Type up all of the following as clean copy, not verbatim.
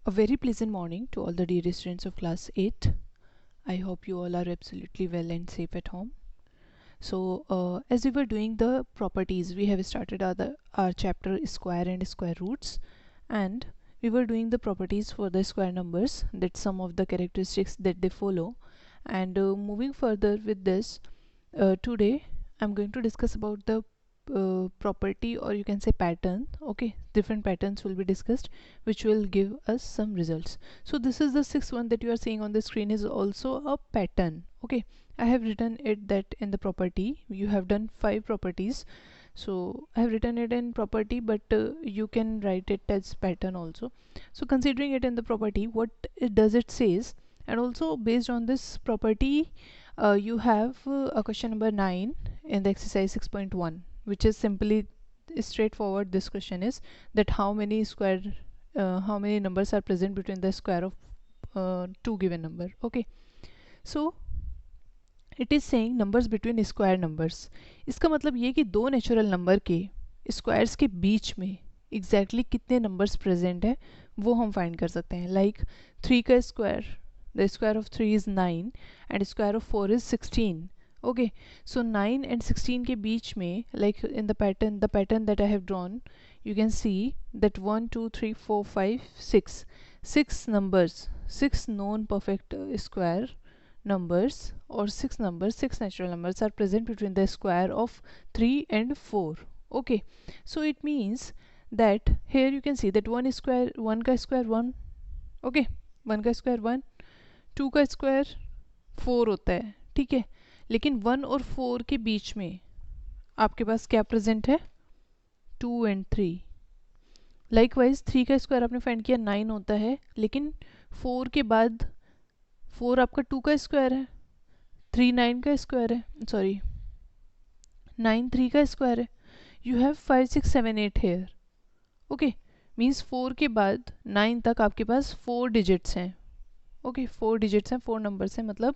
A very pleasant morning to all the dear students of class 8. I hope you all are absolutely well and safe at home. So, as we were doing the properties, we have started our chapter square and square roots, and we were doing the properties for the square numbers, that some of the characteristics that they follow. And moving further with this, today I'm going to discuss about the property, or you can say pattern. Okay, different patterns will be discussed which will give us some results. So this is the sixth one that you are seeing on the screen, is also a pattern. Okay, I have written it that in the property you have done 5 properties, so I have written it in property, but you can write it as pattern also. So considering it in the property, what it does, it says, and also based on this property, you have a question number 9 in the exercise 6.1, which is simply straightforward. This question is that how many numbers are present between the square of two given number. Okay, so it is saying numbers between square numbers. इसका मतलब ये कि दो natural number के squares के बीच में exactly कितने नंबर्स प्रेजेंट है वो हम फाइंड कर सकते हैं. लाइक 3 का square, the square of 3 is 9 and square of 4 is 16. Okay, so 9 and 16 के बीच में, like in the pattern that I have drawn, you can see that 1 2 3 4 5 6 numbers, 6 known perfect square numbers, or 6 numbers, 6 natural numbers are present between the square of 3 and 4. Okay, so it means that here you can see that 1 का square 1. Okay, 1 का square 1, 2 का square 4 होता है. ठीक है, लेकिन 1 और 4 के बीच में आपके पास क्या प्रेजेंट है? 2 and 3. लाइकवाइज 3 का स्क्वायर आपने फाइंड किया 9 होता है, लेकिन 4 के बाद 4 आपका 2 का स्क्वायर है, 3 9 का स्क्वायर है, सॉरी 9 3 का स्क्वायर है. You have 5 6 7 8 here. Okay, means 4 के बाद 9 तक आपके पास 4 डिजिट्स हैं. ओके, 4 डिजिट्स हैं, 4 नंबर्स हैं, मतलब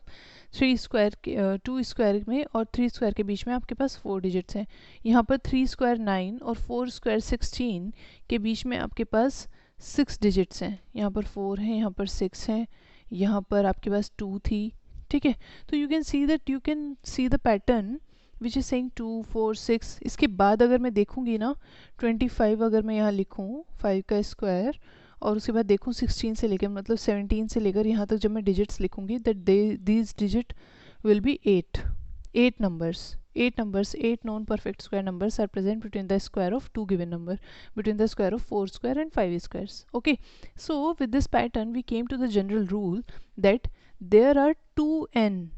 3 स्क्वायर के 2 स्क्वायर में और 3 स्क्वायर के बीच में आपके पास 4 डिजिट्स हैं. यहाँ पर 3 स्क्वायर 9 और 4 स्क्वायर 16 के बीच में आपके पास 6 डिजिट्स हैं. यहाँ पर 4 हैं, यहाँ पर 6 हैं, यहाँ पर आपके पास 2 थी. ठीक है, तो you can see the pattern which is saying 2 4 6. इसके बाद अगर मैं देखूंगी ना 25, अगर मैं यहाँ लिखूँ 5 का स्क्वायर, और उसके बाद देखूँ 16 से लेकर, मतलब 17 से लेकर यहाँ तक जब मैं डिजिट्स लिखूंगी, that these digit will be 8 numbers. 8 known perfect square numbers are present between the square of two given number, between the square of 4 square and 5 squares. Okay, so with this pattern we came to the general rule that there are 2n,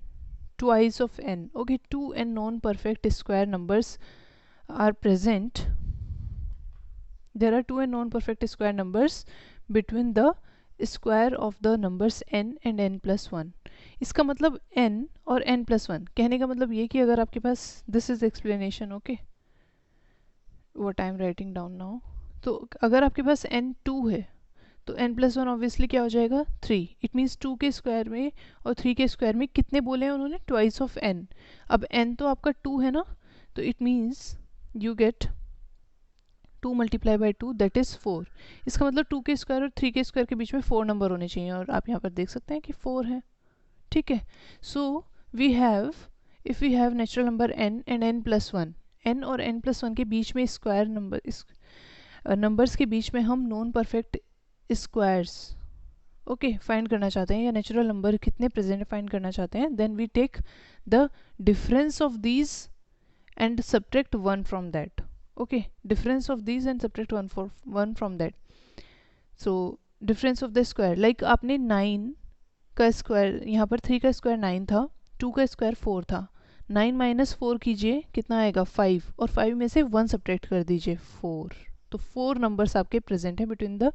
twice of n. Okay, 2n known perfect square numbers are present. There are 2n known perfect square numbers between the square of the numbers n and n plus 1. इसका मतलब n और n plus 1, कहने का मतलब ये कि अगर आपके पास, this is explanation, okay, what I am writing down now. तो अगर आपके पास n 2 है तो n plus 1 ऑब्वियसली क्या हो जाएगा? 3. इट मीन्स 2 के स्क्वायर में और 3 के स्क्वायर में कितने बोले हैं उन्होंने? Twice of n. अब n तो आपका 2 है ना, तो it means you get 2 multiply by 2, that is 4. इसका मतलब 2 के स्क्वायर और 3 के स्क्वायर के बीच में 4 नंबर होने चाहिए, और आप यहाँ पर देख सकते हैं कि 4 है. ठीक है, so we have, if we have natural number n and n plus 1, n और n प्लस 1 के बीच में स्क्वायर नंबर, इस नंबर्स के बीच में हम non perfect squares okay find करना चाहते हैं, या नेचुरल नंबर कितने प्रेजेंट फाइंड करना चाहते हैं, then we take the difference of these and subtract 1 from that. Okay, difference of these and subtract 1 from that. So difference of the square, like आपने 9 का स्क्वायर, यहाँ पर 3 का स्क्वायर 9 था, 2 का स्क्वायर 4 था. 9 माइनस 4 कीजिए, कितना आएगा? 5, और 5 में से 1 सब्ट्रैक्ट कर दीजिए, 4. तो 4 नंबर्स आपके प्रेजेंट हैं between the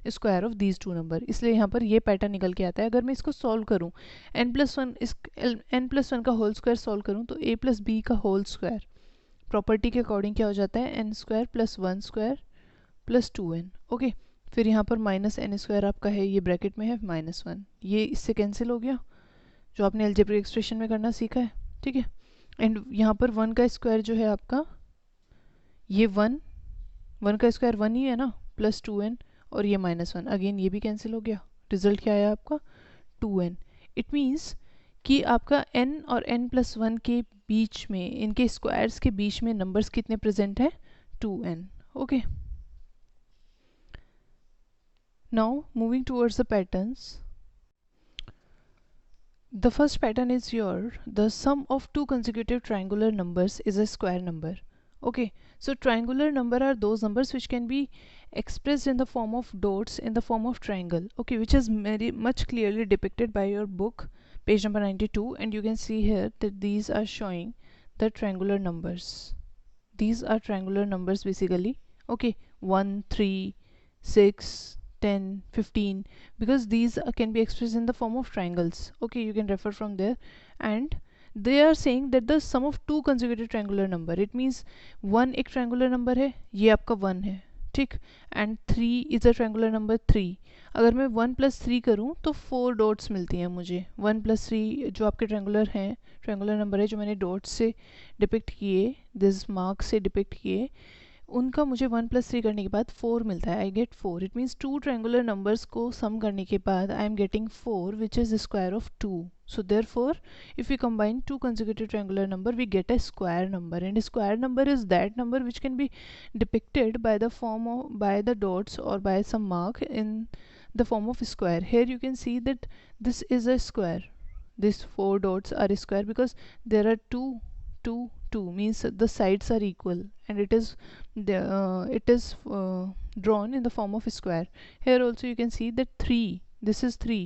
square of these 2 number. इसलिए यहाँ पर ये पैटर्न निकल के आता है. अगर मैं इसको सॉल्व करूँ, n प्लस 1 का होल स्क्वायर सॉल्व करूँ, तो a प्लस बी का होल स्क्वायर प्रॉपर्टी के अकॉर्डिंग क्या हो जाता है? n square plus 1 square plus 2n. Okay, फिर यहाँ पर माइनस n स्क्वायर आपका है, ये ब्रैकेट में है -1, ये इससे कैंसिल हो गया जो आपने अलजेब्रिक एक्सप्रेशन में करना सीखा है. ठीक है, एंड यहाँ पर 1 का स्क्वायर जो है आपका, ये 1 का स्क्वायर 1 ही है ना, प्लस 2n, और ये -1, अगेन ये भी कैंसिल हो गया, रिजल्ट क्या आया आपका 2n। इट मीन्स कि आपका n और n+1 के बीच में, इनके स्क्वायर्स के बीच में नंबर्स कितने प्रेजेंट हैं, 2n। Okay, now moving towards the patterns. The first pattern is the sum of two consecutive triangular numbers is a square number. Okay, so triangular number are those numbers which can be expressed in the form of dots in the form of triangle. Okay, which is very much clearly depicted by your book, page number 92, and you can see here that these are showing the triangular numbers. These are triangular numbers basically. Okay, 1, 3, 6, 10, 15, because these can be expressed in the form of triangles. Okay, you can refer from there. And they are saying that the sum of two consecutive triangular number, it means 1 एक triangular number है, ये आपका 1 है, ठीक, and 3 is a triangular number 3। अगर मैं 1 + 3 करूँ तो 4 डॉट्स मिलती हैं मुझे। 1 + 3 जो आपके ट्रायंगुलर हैं, ट्रायंगुलर नंबर है जो मैंने डॉट्स से डिपिक्ट किए, दिस मार्क से डिपिक्ट किए, उनका मुझे 1 + 3 करने के बाद 4 मिलता है। I get 4। It means two triangular numbers को सम करने के बाद I am getting 4 which is square of 2। So therefore, if we combine two consecutive triangular number, we get a square number, and a square number is that number which can be depicted by the form of, by the dots or by some mark in the form of square. Here you can see that this is a square. These 4 dots are a square because there are 2, 2, 2 means the sides are equal, and it is drawn in the form of a square. Here also you can see that 3, this is 3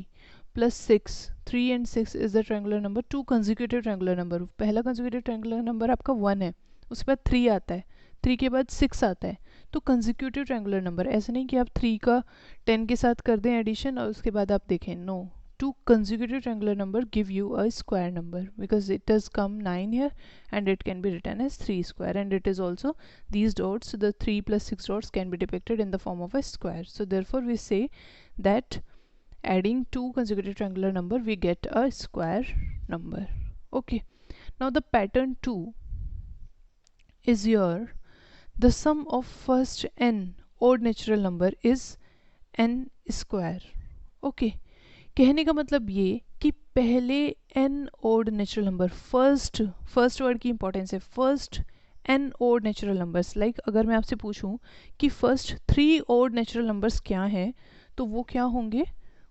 plus 6, 3 and 6 is the triangular number, two consecutive triangular number। पहला consecutive triangular number आपका 1 है, उसके बाद 3 आता है, 3 के बाद 6 आता है, तो consecutive triangular number। ऐसा नहीं कि आप 3 का 10 के साथ कर दें एडिशन और उसके बाद आप देखें, no, two consecutive triangular number give you a square number because it does come 9 here and it can be written as 3 square, and it is also these dots, the 3 plus 6 dots can be depicted in the form of a square. So therefore we say that adding two consecutive triangular number we get a square number. Okay, now the pattern 2 is the sum of first n odd natural number is n square. Okay, कहने का मतलब ये कि पहले n odd natural number, first word की importance है, first n odd natural numbers। Like अगर मैं आपसे पूछूं कि फर्स्ट 3 odd natural numbers क्या हैं, तो वो क्या होंगे,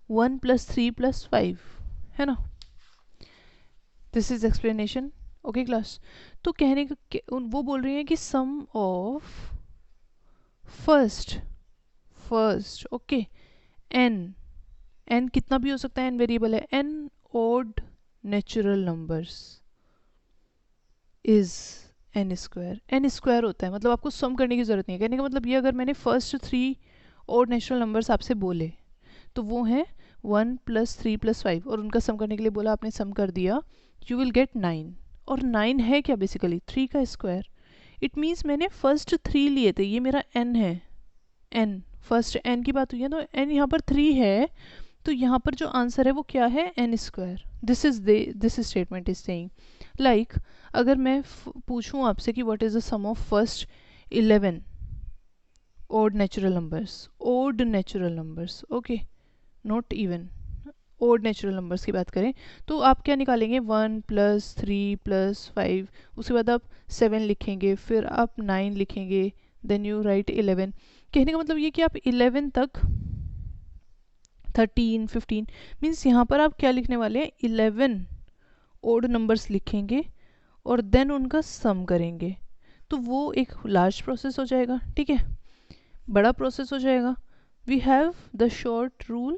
1 + 3 + 5, है ना। This is explanation. Okay class, तो कहने का वो बोल रही हैं कि सम ऑफ फर्स्ट ओके n कितना भी हो सकता है, n वेरिएबल है, n odd natural numbers is n square। n square होता है, मतलब आपको सम करने की जरूरत नहीं है। कहने का मतलब ये, अगर मैंने फर्स्ट 3 odd natural numbers आपसे बोले तो वो हैं 1 + 3 + 5 और उनका सम करने के लिए बोला, आपने सम कर दिया, यू विल गेट 9। और 9 है क्या, बेसिकली 3 का स्क्वायर। इट मीन्स मैंने फर्स्ट 3 लिए थे, ये मेरा n है, n फर्स्ट n की बात हुई है, तो n यहाँ पर 3 है, तो यहाँ पर जो आंसर है वो क्या है, n square. This statement is saying, like अगर मैं पूछूं आपसे कि what is the sum of first 11 odd natural numbers, okay, not even, odd natural numbers की बात करें, तो आप क्या निकालेंगे, 1 + 3 + 5, उसके बाद आप 7 लिखेंगे, फिर आप 9 लिखेंगे, देन यू राइट 11। कहने का मतलब ये कि आप 11 तक 13, 15 मीन्स यहाँ पर आप क्या लिखने वाले हैं, 11 odd numbers लिखेंगे और देन उनका सम करेंगे, तो वो एक लार्ज प्रोसेस हो जाएगा, ठीक है, बड़ा प्रोसेस हो जाएगा। We have the short rule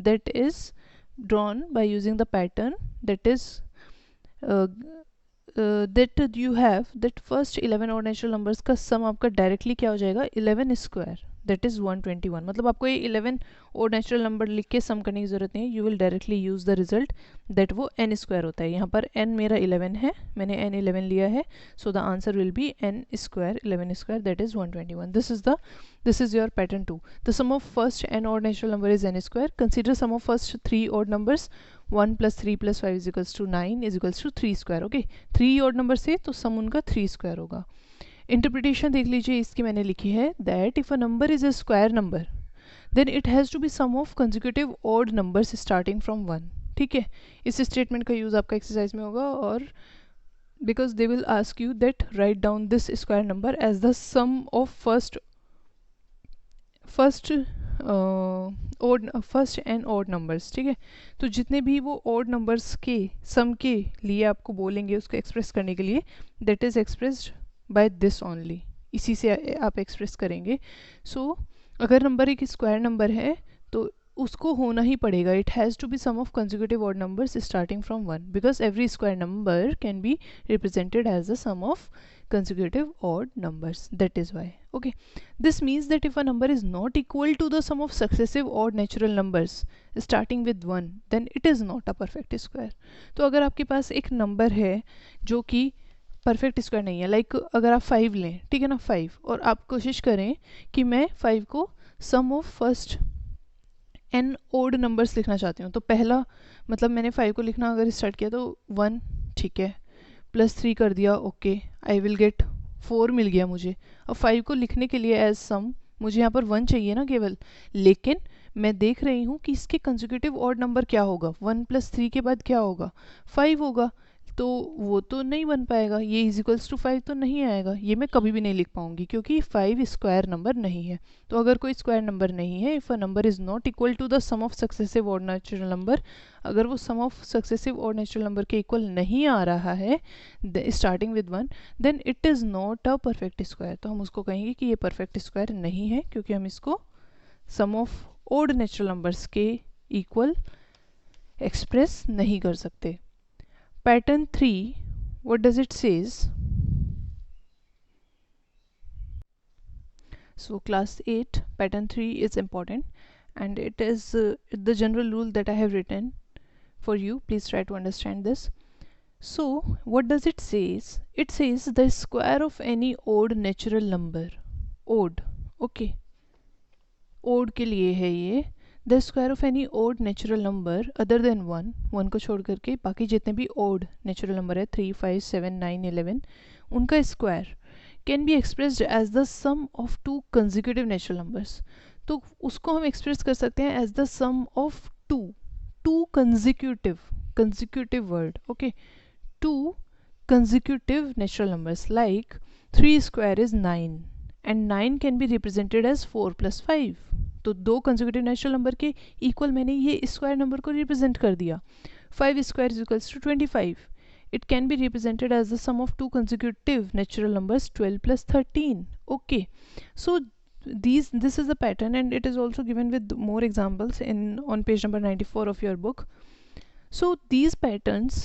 that is drawn by using the pattern that is that you have that first 11 odd natural numbers का सम आपका डायरेक्टली क्या हो जाएगा, 11 स्क्वायर, दैट इज 121। मतलब आपको ये 11 odd natural number लिख के सम करने की जरूरत नहीं है, you will directly use the result that वो n स्क्वायर होता है। यहाँ पर n मेरा 11 है, मैंने n 11 लिया है, so the answer will be n square, 11 square, that is 121। this is your pattern 2। the sum of first n odd natural number is n square। consider sum of first 3 odd numbers, 1 + 3 + 5 is equals to 9 is equals to 3 square. Okay, 3 odd number से तो सम उनका 3 square होगा। Interpretation देख लीजिए इसकी, मैंने लिखी है that if a number is a square number then it has to be sum of consecutive odd numbers starting from 1. ठीक है, इस स्टेटमेंट का यूज़ आपका एक्सरसाइज में होगा, और because they will ask you that write down this square number as the sum of first and odd numbers. ठीक है, तो जितने भी वो odd numbers के sum के लिए आपको बोलेंगे उसको एक्सप्रेस करने के लिए, that is expressed by this only, इसी से आप एक्सप्रेस करेंगे. सो अगर नंबर एक स्क्वायर नंबर है तो उसको होना ही पड़ेगा. It has to be sum of consecutive odd numbers starting from 1, because every square number can be represented as the sum of consecutive odd numbers. That is why. Okay, this means that if a number is not equal to the sum of successive odd natural numbers starting with 1, then it is not a perfect square. तो अगर आपके पास एक number है जो कि perfect square नहीं है, like अगर आप 5 लें, ठीक है ना, 5, और आप कोशिश करें कि मैं 5 को sum of first n odd numbers लिखना चाहती हूँ, तो पहला मतलब मैंने 5 को लिखना अगर स्टार्ट किया तो 1, ठीक है, +3 कर दिया, ओके, आई विल गेट 4 मिल गया मुझे. अब 5 को लिखने के लिए एज सम मुझे यहाँ पर 1 चाहिए ना केवल, लेकिन मैं देख रही हूँ कि इसके कंसेक्यूटिव ऑड नंबर क्या होगा. 1 + 3 के बाद क्या होगा, 5 होगा, तो वो तो नहीं बन पाएगा. ये इक्वल्स टू 5 तो नहीं आएगा, ये मैं कभी भी नहीं लिख पाऊंगी क्योंकि 5 स्क्वायर नंबर नहीं है. तो अगर कोई स्क्वायर नंबर नहीं है, if a number is not equal to the sum of successive odd natural number, अगर वो sum of successive odd natural number के इक्वल नहीं आ रहा है starting with 1, then it is not a perfect square. तो हम उसको कहेंगे कि ये परफेक्ट स्क्वायर नहीं है, क्योंकि हम इसको सम ऑफ ऑड नेचुरल नंबर्स के इक्वल एक्सप्रेस नहीं कर सकते. Pattern 3, what does it says? So class 8 pattern 3 is important, and it is the general rule that I have written for you. Please try to understand this. So what does it says? It says the square of any odd natural number. Odd, okay, odd के लिए है ये. The square of any odd natural number other than 1 को छोड़ करके बाकी जितने भी ओड नेचुरल नंबर है 3, 5, 7, 9, 11, उनका square can be expressed as the sum of 2 consecutive natural numbers. तो उसको हम एक्सप्रेस कर सकते हैं as the sum of 2 consecutive word, okay, 2 consecutive natural numbers. Like 3 square is 9 and 9 can be represented as 4 + 5. तो 2 consecutive natural number के equal मैंने ये स्क्वायर नंबर को रिप्रेजेंट कर दिया. 5 square is equals to 25. It can be represented as the sum of 2 consecutive natural numbers 12 + 13. Okay, so this is the pattern, and it is also given with more examples on page number 94 of your book. So these patterns,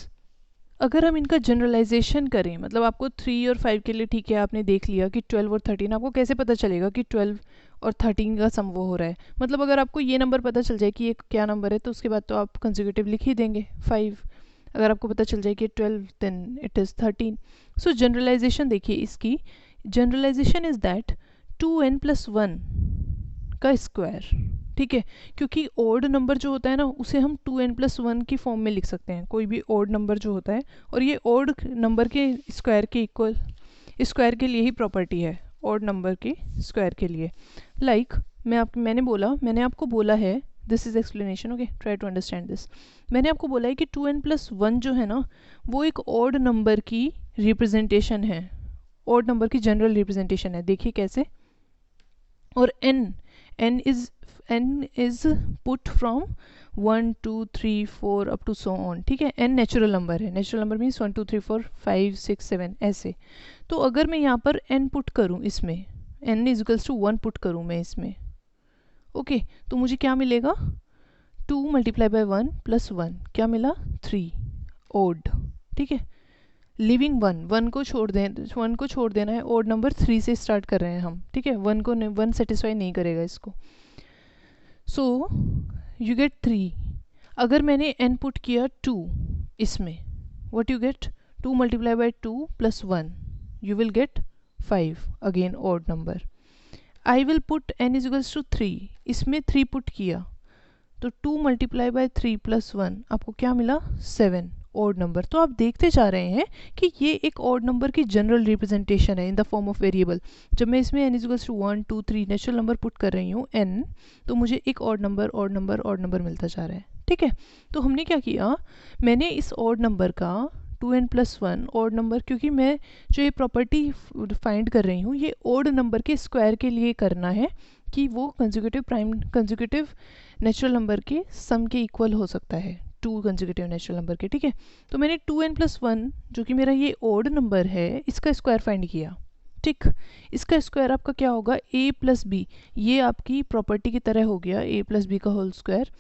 अगर हम इनका generalisation करें, मतलब आपको 3 और 5 के लिए ठीक है, आपने देख लिया कि 12 और 13, आपको कैसे पता चलेगा कि 12 और 13 का सम वो हो रहा है. मतलब अगर आपको ये नंबर पता चल जाए कि ये क्या नंबर है, तो उसके बाद तो आप कंसेक्यूटिव लिख ही देंगे 5. अगर आपको पता चल जाए कि 12, then it is 13. So generalization देखिए इसकी. जनरलाइजेशन इज़ दैट 2n + 1 का स्क्वायर, ठीक है, क्योंकि ओड नंबर जो होता है ना उसे हम 2n + 1 की फॉर्म में लिख सकते हैं, कोई भी ओड नंबर जो होता है, और ये ओड नंबर के स्क्वायर के इक्वल स्क्वायर के लिए ही प्रॉपर्टी है, ओड नंबर के स्क्वायर के लिए. लाइक मैंने आपको बोला है, this is explanation, okay, try to understand this. मैंने आपको बोला है कि 2n + 1 जो है ना वो एक ओड नंबर की रिप्रेजेंटेशन है, ओड नंबर की जनरल रिप्रेजेंटेशन है. देखिए कैसे. और n is put from 1, 2, 3, 4 up to so on, ठीक है. n नेचुरल नंबर है, नेचुरल नंबर मीन्स 1, 2, 3, 4, 5, 6, 7 ऐसे. तो अगर मैं यहाँ पर n पुट करूँ, इसमें n is equals to 1 put करूँ मैं इसमें, ओके, तो मुझे क्या मिलेगा, 2 × 1 + 1 क्या मिला, 3 ओड, ठीक है. लिविंग 1 को छोड़ देना है, ओड नंबर 3 से स्टार्ट कर रहे हैं हम, ठीक है. 1 सेटिस्फाई नहीं करेगा इसको. So you get 3. अगर मैंने n पुट किया 2 इसमें, what you get, 2 × 2 + 1, you will get 5, again odd number. I will put n is equals to 3, इसमें 3 पुट किया तो 2 × 3 + 1 आपको क्या मिला, 7, ऑड नंबर। तो आप देखते जा रहे हैं कि ये एक ऑड नंबर की जनरल रिप्रेजेंटेशन है in the form of variable. जब मैं इसमें n equals to 1 2 3 natural number put कर रही हूँ n, तो मुझे एक ऑड नंबर मिलता जा रहा है। ठीक है, तो हमने क्या किया, मैंने इस ऑड नंबर का 2n+1 ऑड नंबर, क्योंकि मैं जो ये प्रॉपर्टी फाइंड कर रही हूँ ये ऑड नंबर के स्क्वायर के लिए करना है कि वो कंसेक्यूटिव नेचुरल नंबर के सम के इक्वल हो सकता है, 2 कंसेक्यूटिव नेचुरल नंबर के। ठीक है, तो मैंने 2n+1 जो कि मेरा ये ऑड नंबर है इसका स्क्वायर फाइंड किया। ठीक, इसका स्क्वायर आपका क्या होगा, a+b, ये आपकी प्रॉपर्टी की तरह हो गया, a+b का whole square,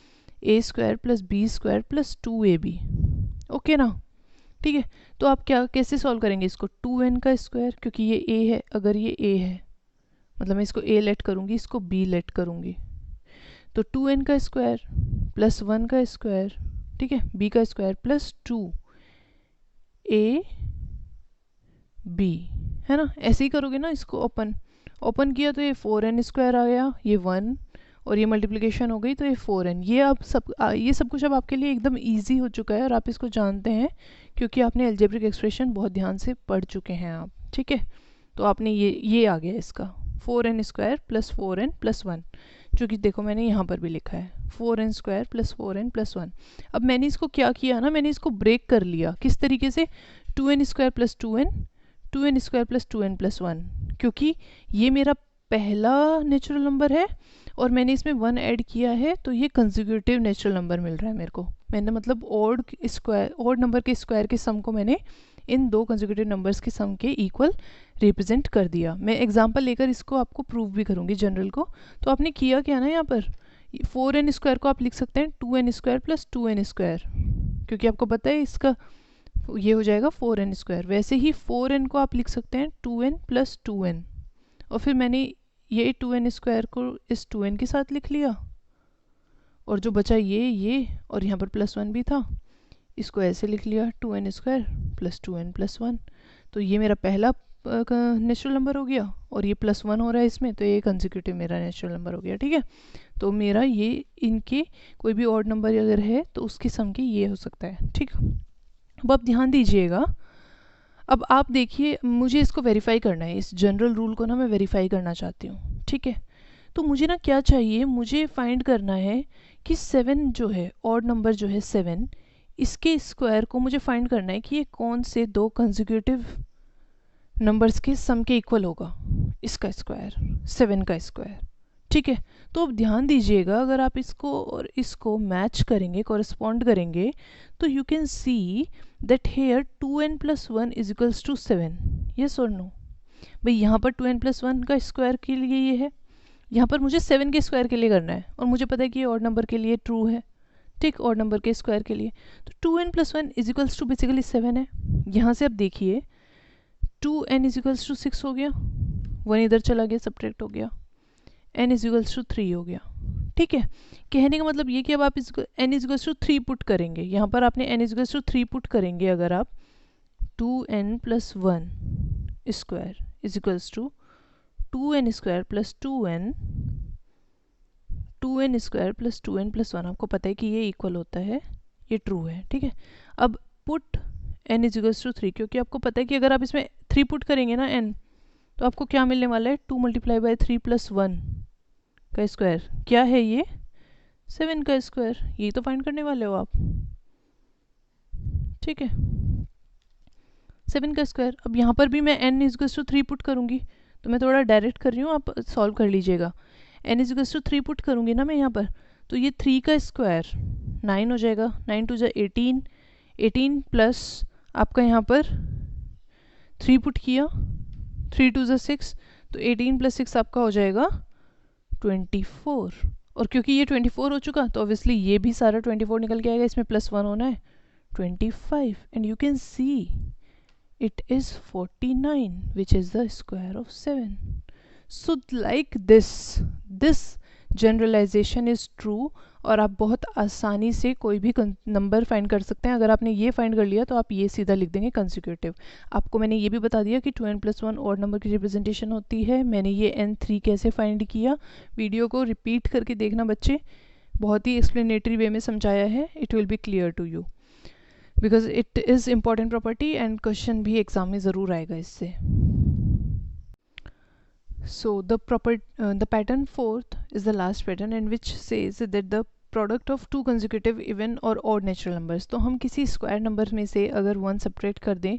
a² + b² + 2ab। Okay ना। ठीक है, तो आप क्या कैसे सॉल्व करेंगे इसको, 2n का स्क्वायर, क्योंकि ये a है, अगर ये a है मतलब मैं इसको a लेट करूँगी, इसको b लेट करूँगी, तो 2n का स्क्वायर प्लस 1 का स्क्वायर, ठीक है, b का स्क्वायर प्लस 2ab, है ना। ऐसे ही करोगे ना, इसको ओपन किया तो ये 4n² आ गया, ये 1 और ये मल्टीप्लिकेशन हो गई तो ये 4n। ये सब कुछ अब आपके लिए एकदम इजी हो चुका है और आप इसको जानते हैं क्योंकि आपने अलजेब्रिक एक्सप्रेशन बहुत ध्यान से पढ़ चुके हैं आप। ठीक है, तो आपने ये आ गया इसका 4n² + 4n + 1, जो कि देखो मैंने यहाँ पर भी लिखा है 4n² + 4n + 1। अब मैंने इसको क्या किया ना, मैंने इसको ब्रेक कर लिया, किस तरीके से, 2n² + 2n, 2n² + 2n + 1, क्योंकि ये मेरा पहला नेचुरल नंबर है और मैंने इसमें 1 ऐड किया है, तो ये कंसेक्यूटिव नेचुरल नंबर मिल रहा है मेरे को। मैंने मतलब ऑड नंबर के स्क्वायर के सम को मैंने इन दो कंसेक्यूटिव नंबर्स के सम के इक्वल रिप्रेजेंट कर दिया। मैं एग्जांपल लेकर इसको आपको प्रूव भी करूँगी जनरल को। तो आपने किया क्या ना, यहाँ पर 4n² को आप लिख सकते हैं 2n² + 2n², क्योंकि आपको पता है इसका ये हो जाएगा 4n²। वैसे ही 4n को आप लिख सकते हैं 2n + 2n, और फिर मैंने ये 2n² को इस 2n के साथ लिख लिया और जो बचा ये और यहाँ पर +1 भी था, इसको ऐसे लिख लिया 2n² + 2n + 1। तो ये मेरा पहला नेचुरल नंबर हो गया और ये +1 हो रहा है इसमें, तो ये कंसेक्यूटिव मेरा नेचुरल नंबर हो गया। ठीक है, तो मेरा ये इनके कोई भी ऑड नंबर अगर है तो उसके सम के ये हो सकता है। ठीक, अब आप ध्यान दीजिएगा, अब आप देखिए मुझे इसको वेरीफाई करना है, इस जनरल रूल को ना मैं वेरीफाई करना चाहती हूँ। ठीक है, तो मुझे ना क्या चाहिए, मुझे फाइंड करना है कि 7 जो है, ऑड नंबर जो है 7, इसके स्क्वायर को मुझे फाइंड करना है कि ये कौन से दो कंसेक्यूटिव नंबर्स के सम के इक्वल होगा, इसका स्क्वायर, 7 का स्क्वायर। ठीक है, तो अब ध्यान दीजिएगा, अगर आप इसको और इसको मैच करेंगे, कॉरेस्पॉन्ड करेंगे, तो you can see that here 2n + 1 = 7। Yes और नो? भाई यहाँ पर 2n + 1 का स्क्वायर के लिए ये है, यहाँ पर मुझे 7 के स्क्वायर के लिए करना है और मुझे पता है कि ये ऑड नंबर के लिए ट्रू है। ठीक, ऑड नंबर के स्क्वायर के लिए तो 2n + 1 = बेसिकली 7 है। यहाँ से आप देखिए 2n = 6 हो गया, 1 इधर चला गया, सब्ट्रैक्ट हो गया, n = 3 हो गया। ठीक है, कहने का मतलब ये कि अब आप इसको n = 3 पुट करेंगे, यहाँ पर आपने n = 3 पुट करेंगे, अगर आप 2n + 1 square = 2n² + 2n, 2n² + 2n + 1, आपको पता है कि ये इक्वल होता है, ये ट्रू है। ठीक है, अब पुट n = 3, क्योंकि आपको पता है कि अगर आप इसमें 3 पुट करेंगे ना n, तो आपको क्या मिलने वाला है, 2 × 3 + 1 का स्क्वायर, क्या है ये, 7 का स्क्वायर। यही तो फाइंड करने वाले हो आप। ठीक है, 7 का स्क्वायर। अब यहाँ पर भी मैं n = 3 पुट करूँगी, तो मैं थोड़ा डायरेक्ट कर रही हूँ, आप सॉल्व कर लीजिएगा। n = 3 पुट करूँगी ना मैं यहाँ पर, तो ये 3 का स्क्वायर 9 हो जाएगा, 9 × 2 = 18, 18 प्लस आपका यहाँ पर 3 पुट किया, 3 × 2 = 6, तो 18 + 6 आपका हो जाएगा 24। और क्योंकि ये 24 हो चुका, तो ऑब्वियसली ये भी सारा 24 निकल के आएगा, इसमें +1 होना है, 25, and you can C it is 49, which is the square of 7. So like this generalization is true, और आप बहुत आसानी से कोई भी नंबर फाइंड कर सकते हैं। अगर आपने ये फाइंड कर लिया तो आप ये सीधा लिख देंगे कंसेक्यूटिव। आपको मैंने ये भी बता दिया कि 2n + 1 ऑड नंबर की रिप्रेजेंटेशन होती है। मैंने ये n3 कैसे फाइंड किया, वीडियो को रिपीट करके देखना बच्चे, बहुत ही एक्सप्लेनेटरी वे में समझाया है, it will be clear to you. Because it is important property and question भी एग्जाम में ज़रूर आएगा इससे. So the pattern fourth is the last pattern in which says that the product of two consecutive even or odd natural numbers. तो हम किसी square number में से अगर वन सब्ट्रैक्ट कर दें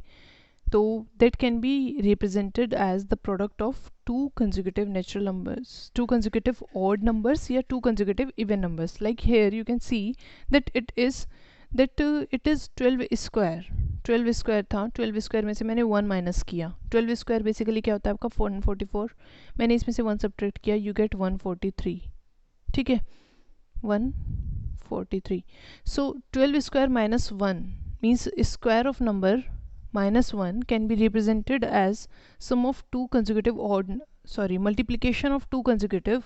तो that can be represented as the product of two consecutive natural numbers, two consecutive odd numbers या two consecutive even numbers. Like here you can see that it is 12 square. 12 square था, 12 square में से मैंने 1 minus किया. 12 square basically क्या होता है आपका 144. मैंने इसमें से 1 सब्ट्रैक्ट किया, यू गेट 143. ठीक है, 143. सो 12 square minus 1 means square of number minus 1 can be represented as sum of two consecutive multiplication of two consecutive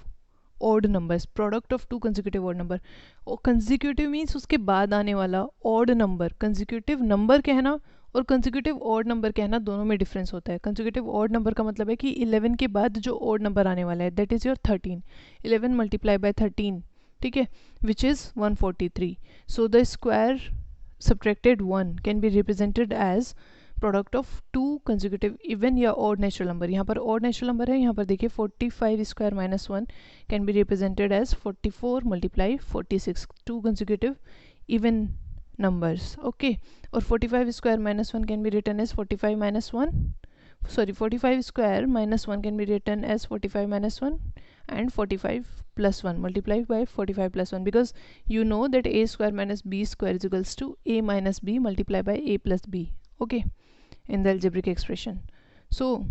odd numbers, product of two consecutive odd number. और consecutive means उसके बाद आने वाला odd number. consecutive number कहना और consecutive odd number कहना दोनों में difference होता है. consecutive odd number का मतलब है कि 11 के बाद जो odd number आने वाला है that is your 13. 11 multiply by 13, ठीक है, which is 143. so the square subtracted 1 can be represented as product of to consecutive even या ऑड नेचुरल नंबर. यहाँ पर ऑड नेचुरल नंबर है, यहाँ पर देखिए 45 square minus 1 can be represented as 44 multiply 46, two consecutive even numbers. Okay, or 45 square minus 1 can be written as 45 minus 1. Sorry, 45 square minus 1 can be written as 45 minus 1 and 45 plus 1 multiplied by 45 plus 1, because you know that a square minus b square is equals to a minus b multiplied by a plus b. Okay, in the algebraic expression. So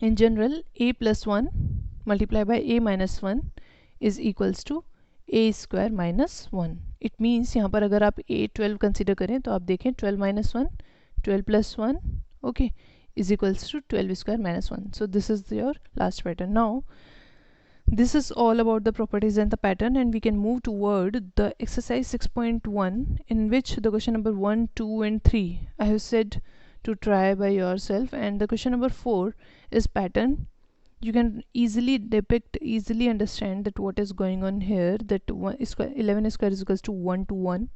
in general, a plus 1 multiplied by a minus 1 is equals to a square minus 1. It means यहाँ पर अगर आप a 12 consider करें तो आप देखें 12 minus 1, 12 plus 1, okay, is equals to 12 square minus 1. So this is your last pattern. Now this is all about the properties and the pattern, and we can move toward the exercise 6.1, in which the question number 1, 2 and 3 I have said to try by yourself, and the question number 4 is pattern. You can easily depict, easily understand that what is going on here, that 11 square is equals to 1 to 1,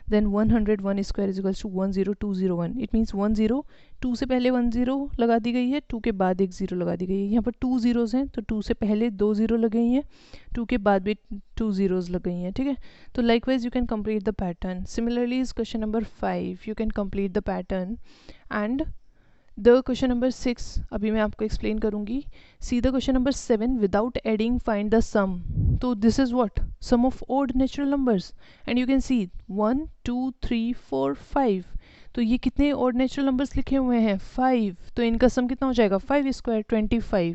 then 101 square is equals to 10201. It means 10, 2 से पहले 10 लगा दी गई है, 2 के बाद एक 0 लगा दी गई है. यहाँ पर 2 zeros हैं तो 2 से पहले 2 0 लग गई हैं, 2 के बाद भी 2 zeros लग गई हैं. ठीक है, तो likewise you can complete the pattern. Similarly is question number 5, you can complete the pattern. And the question number 6 अभी मैं आपको explain करूँगी. See the question number 7, without adding find the sum. So this is what? Sum of odd natural numbers. And you can see 1, 2, 3, 4, 5. तो ये कितने odd natural numbers लिखे हुए हैं? 5. तो इनका sum कितना हो जाएगा? 5 square 25.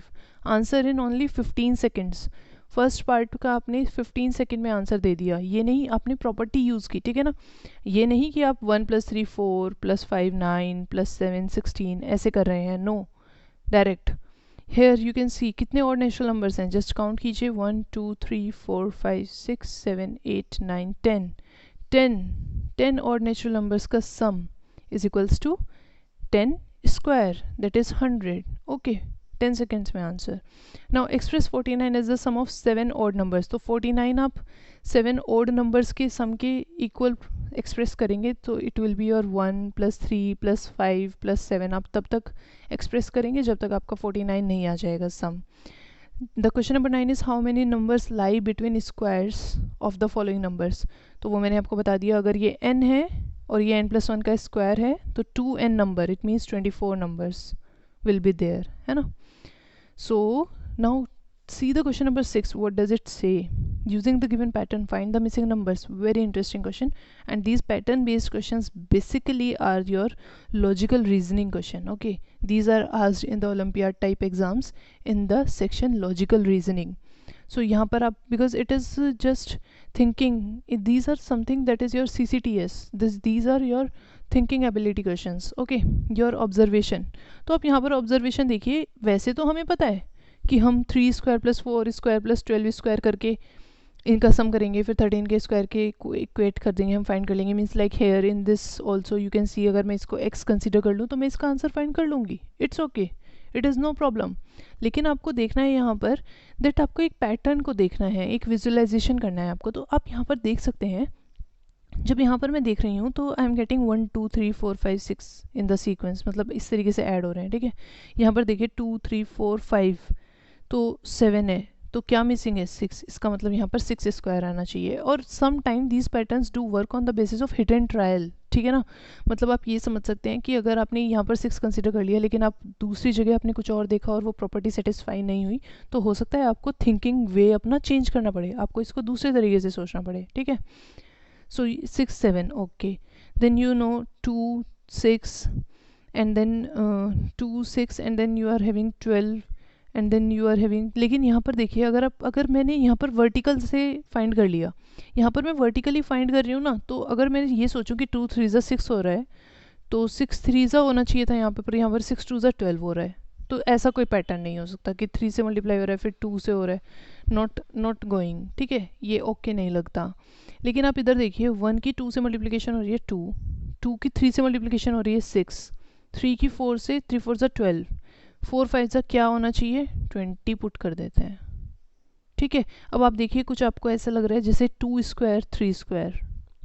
Answer in only 15 seconds. First part का आपने 15 सेकेंड में आंसर दे दिया. ये नहीं, आपने प्रॉपर्टी यूज़ की. ठीक है ना, ये नहीं कि आप 1 + 3 4 + 5 9 + 7 16 ऐसे कर रहे हैं. No, direct. Here you can see कितने और नेचुरल नंबर्स हैं. जस्ट काउंट कीजिए 1 2 3 4 5 6 7 8 9 10 और नेचुरल नंबर्स का sum is equals to 10 square, that is 100. Okay, 10 seconds में answer. Now express 49 is the sum of 7 odd numbers. तो 49 आप 7 odd numbers के सम के इक्वल एक्सप्रेस करेंगे तो इट विल बी योर 1 + 3 + 5 + 7. आप तब तक एक्सप्रेस करेंगे जब तक आपका 49 नहीं आ जाएगा sum. The question number 9 is how many numbers lie between squares of the following numbers. तो वो मैंने आपको बता दिया. अगर ये n है और ये n+1 का स्क्वायर है तो 2n number, it means 24 numbers will be there, है ना. So now see the question number 6. What does it say? Using the given pattern, find the missing numbers. Very interesting question. And these pattern based questions basically are your logical reasoning question. Okay, these are asked in the Olympiad type exams in the section logical reasoning. So यहाँ पर आप, because it is just thinking, these are something that is your CCTS. These are your thinking ability questions. Okay, your observation. तो आप यहाँ पर observation देखिए. वैसे तो हमें पता है कि हम 3 स्क्वायर + 4 स्क्वायर + 12 स्क्वायर करके इनका सम करेंगे, फिर 13 के स्क्वायर के इक्वेट कर देंगे, हम फाइंड कर लेंगे. Means like here in this also you can सी, अगर मैं इसको x कंसिडर कर लूँ तो मैं इसका आंसर फाइंड कर लूँगी. It's okay, it is no problem. लेकिन आपको देखना है यहाँ पर दैट आपको एक पैटर्न को देखना है, एक विजुअलाइजेशन करना है आपको. तो आप यहाँ पर देख सकते हैं जब यहाँ पर मैं देख रही हूँ तो आई am getting 1 2 3 4 5 6 in the sequence, मतलब इस तरीके से ऐड हो रहे हैं, ठीक है। यहाँ पर देखिए 2 3 4 5 तो 7 है, तो क्या मिसिंग है 6, इसका मतलब यहाँ पर 6 स्क्वायर आना चाहिए। और some time these patterns do work on the basis of hit and trial, ठीक है ना। मतलब आप ये समझ सकते हैं कि अगर आपने यहाँ पर 6 कंसिडर कर लिया लेकिन आप दूसरी जगह आपने कुछ और देखा और वो प्रॉपर्टी सेटिस्फाई नहीं हुई, तो हो सकता है आपको थिंकिंग वे अपना चेंज करना पड़े, आपको इसको दूसरे तरीके से सोचना पड़े, ठीक है। So 6 7, okay, then you know 2 6 and then 2 6 and then you are having 12 and then you are having, लेकिन यहाँ पर देखिए अगर मैंने यहाँ पर वर्टिकल से फाइंड कर लिया, यहाँ पर मैं वर्टिकली फाइंड कर रही हूँ ना, तो अगर मैं ये सोचूं कि 2 3 6 हो रहा है तो 6 3 होना चाहिए था यहाँ पर यहाँ पर 6 2 12 हो रहा है। तो ऐसा कोई पैटर्न नहीं हो सकता कि 3 से मल्टीप्लाई हो रहा है फिर 2 से हो रहा है, नॉट गोइंग, ठीक है, ये ओके नहीं लगता। लेकिन आप इधर देखिए 1 की 2 से मल्टीप्लिकेशन हो रही है 2, 2 की 3 से मल्टीप्लिकेशन हो रही है 6, 3 की 4 से 3 4 12, 4 5 क्या होना चाहिए 20 पुट कर देते हैं, ठीक है। अब आप देखिए कुछ आपको ऐसा लग रहा है जैसे 2 स्क्वायर 3 स्क्वायर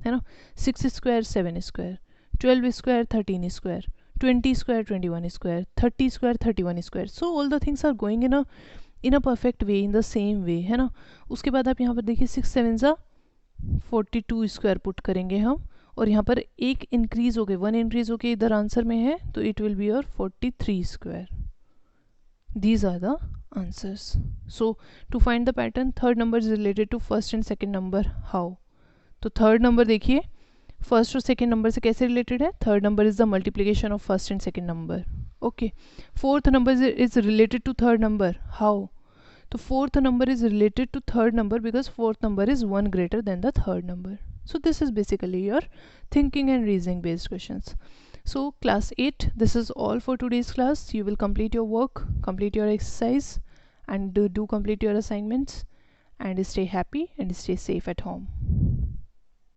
है ना, 6 square 7 square, 12 square 13 square, 20 square 21 square, 30 square 31 square. So all the things are going in a perfect way, in the same way, है ना। उसके बाद आप यहाँ पर देखिए 6 7 42 स्क्वायर पुट करेंगे हम, और यहाँ पर एक इंक्रीज हो गए 1 इंक्रीज हो गए इधर आंसर में है, तो it will be your 43 square. These are the answers. So to find the pattern, third number is related to first and second number, how. तो थर्ड नंबर देखिए फर्स्ट और सेकेंड नंबर से कैसे रिलेटेड है, third number is the multiplication of first and second number, okay. Fourth number is related to third number, how. तो fourth number is related to third number because fourth number is one greater than the third number. So this is basically your thinking and reasoning based questions. So class 8, this is all for today's class. You will complete your work, complete your exercise, and do complete your assignments, and stay happy and stay safe at home.